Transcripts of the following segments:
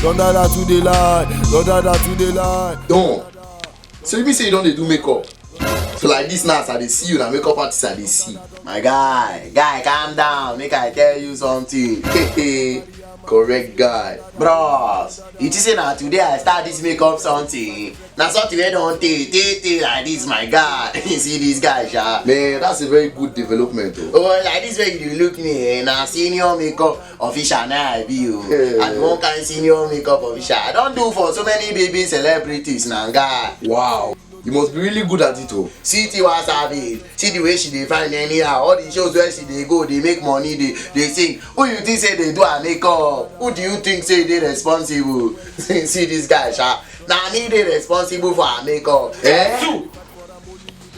Don't that to the line. Don't that to the line. Don't. So you mean say you don't dey do makeup? So like this now, I dey see you na makeup artist I dey see. My guy, calm down. Make I tell you something. Correct guy. Bros, you think say na today I start this makeup something? Na something wey don tey like this, my guy. You see this guy, sha? Man, that's a very good development. Oh, like this way you dey look me, na senior makeup official na I be o. And one kind senior makeup official. I don do for so many baby celebrities na, guy. Wow. You must be really good at it, oh. See Tiwa Savage, see the way she dey find anyhow. All the shows where she dey go, they make money, they sing. Who you think say they do her makeup? Who do you think say they responsible? See this guy, sha. Nah, me they responsible for her makeup.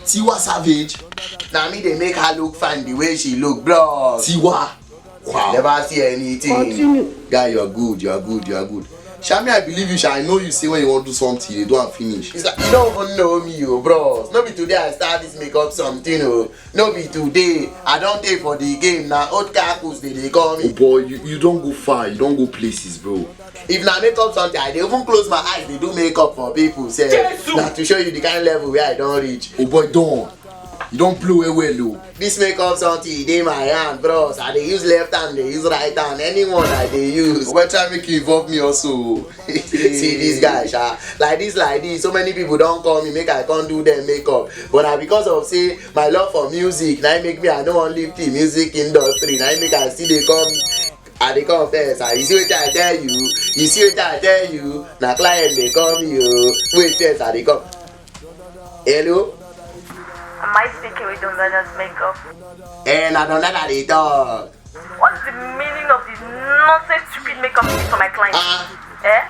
Tiwa Savage. Nah, me they make her look fine the way she look, bro. Tiwa. Wow. Never see anything. Continue. Guy, you are good. Shami, I believe you, Sha. I know you say when you want to do something, you don't finish. It's like, you don't even know me, oh, bros. No be today I start this makeup something, oh. No be today. I don't take for the game now. Old cacos, they call me. Oh boy, you don't go far. You don't go places, bro. If na makeup something, I dey even close my eyes. They do makeup for people, say. Now to show you the kind of level where I don't reach. Oh boy, don't. You don't blow well, oh. This makeup something, they my hand, bros. I dey use left hand, they use right hand. Anyone I dey use. Why try make you involve me also? See this guy, sha. Like this. So many people don't call me, make I can't do them makeup. But na because of say my love for music, now make me I don't want leave the music industry. Now make I still they come. I dey come first. You see what I tell you? Na client they call me, oh. Wait first, I dey come. Hello? Am I speaking with Donada's makeup? Na Donada dey talk. What's the meaning of this nonsense stupid makeup you for my client?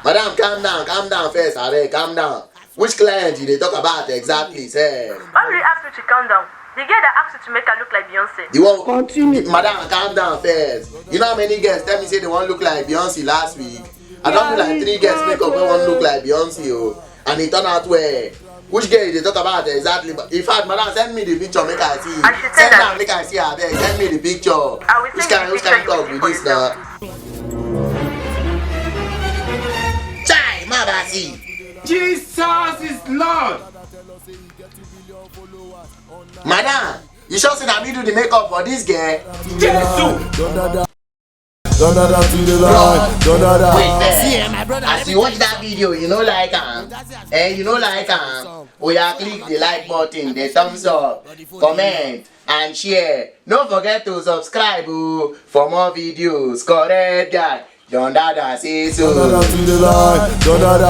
Madam, calm down first, abeg, calm down. Which client you dey talk about exactly, sir? Why will you ask me to calm down? The girl that asked you to make her look like Beyonce. The one. Continue. Madam, calm down first. You know how many girls tell me say they want look like Beyonce last week? I don't do like 3 girls makeup wey want look like Beyonce, oh. And it turn out well. Which girl they talk about exactly? But in fact, madam, send me the picture, make I see. Send down, make I see her there. Send me the picture. I will send Which kind talk with this now? Chai, Mabasi. Jesus is Lord. Madam, you sure say that me do the makeup for this girl? Jesus. Don't that to the line. Don't that. Wait there. My brother. As you watch that video, you know like you know like oh yeah, click the like button, the thumbs up, comment and share. Don't forget to subscribe for more videos. Correct guy. Don't that say so. Don't that to the line. Don't that.